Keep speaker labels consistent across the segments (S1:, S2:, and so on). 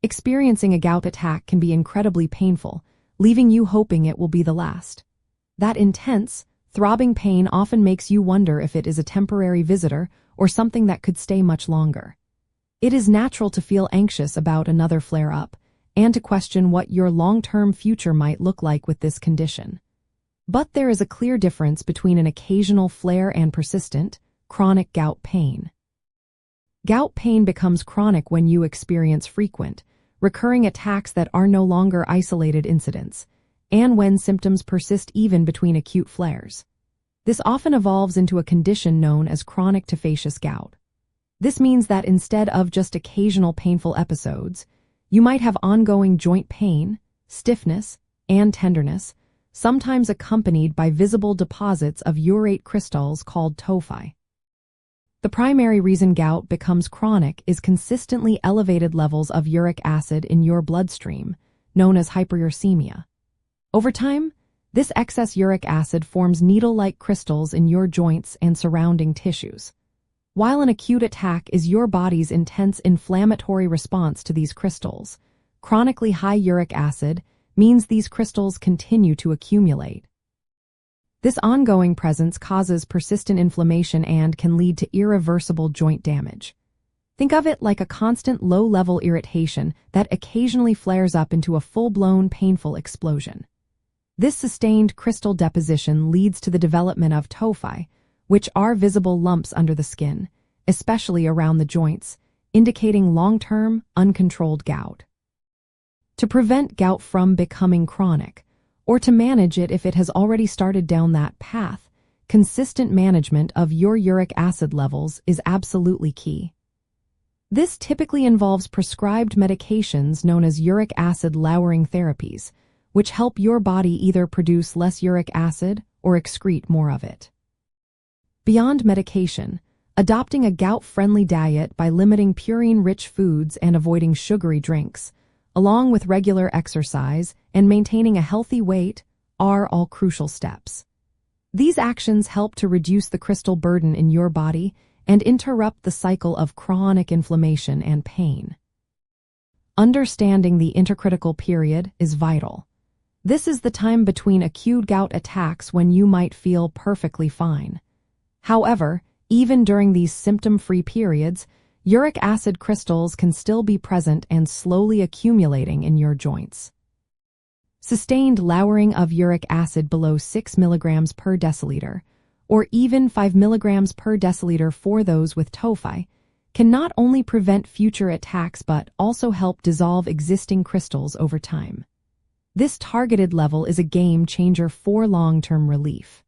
S1: Experiencing a gout attack can be incredibly painful, leaving you hoping it will be the last. That intense, throbbing pain often makes you wonder if it is a temporary visitor or something that could stay much longer. It is natural to feel anxious about another flare-up and to question what your long-term future might look like with this condition. But there is a clear difference between an occasional flare and persistent, chronic gout pain. Gout pain becomes chronic when you experience frequent, recurring attacks that are no longer isolated incidents, and when symptoms persist even between acute flares. This often evolves into a condition known as chronic tophaceous gout. This means that instead of just occasional painful episodes, you might have ongoing joint pain, stiffness, and tenderness, sometimes accompanied by visible deposits of urate crystals called tophi. The primary reason gout becomes chronic is consistently elevated levels of uric acid in your bloodstream, known as hyperuricemia. Over time, this excess uric acid forms needle-like crystals in your joints and surrounding tissues. While an acute attack is your body's intense inflammatory response to these crystals, chronically high uric acid means these crystals continue to accumulate. This ongoing presence causes persistent inflammation and can lead to irreversible joint damage. Think of it like a constant low-level irritation that occasionally flares up into a full-blown painful explosion. This sustained crystal deposition leads to the development of tophi, which are visible lumps under the skin, especially around the joints, indicating long-term, uncontrolled gout. To prevent gout from becoming chronic, or to manage it if it has already started down that path, consistent management of your uric acid levels is absolutely key. This typically involves prescribed medications known as uric acid lowering therapies, which help your body either produce less uric acid or excrete more of it. Beyond medication, adopting a gout-friendly diet by limiting purine-rich foods and avoiding sugary drinks, along with regular exercise and maintaining a healthy weight, are all crucial steps. These actions help to reduce the crystal burden in your body and interrupt the cycle of chronic inflammation and pain. Understanding the intercritical period is vital. This is the time between acute gout attacks when you might feel perfectly fine. However, even during these symptom-free periods, uric acid crystals can still be present and slowly accumulating in your joints. Sustained lowering of uric acid below 6 mg per deciliter, or even 5 mg per deciliter for those with tophi, can not only prevent future attacks but also help dissolve existing crystals over time. This targeted level is a game changer for long-term relief.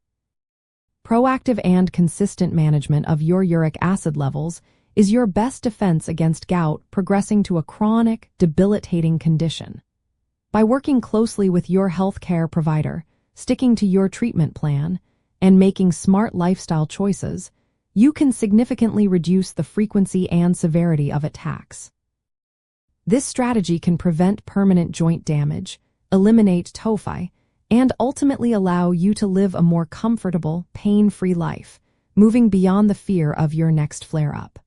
S1: Proactive and consistent management of your uric acid levels is your best defense against gout progressing to a chronic, debilitating condition. By working closely with your healthcare provider, sticking to your treatment plan, and making smart lifestyle choices, you can significantly reduce the frequency and severity of attacks. This strategy can prevent permanent joint damage, eliminate tophi, and ultimately allow you to live a more comfortable, pain-free life, moving beyond the fear of your next flare-up.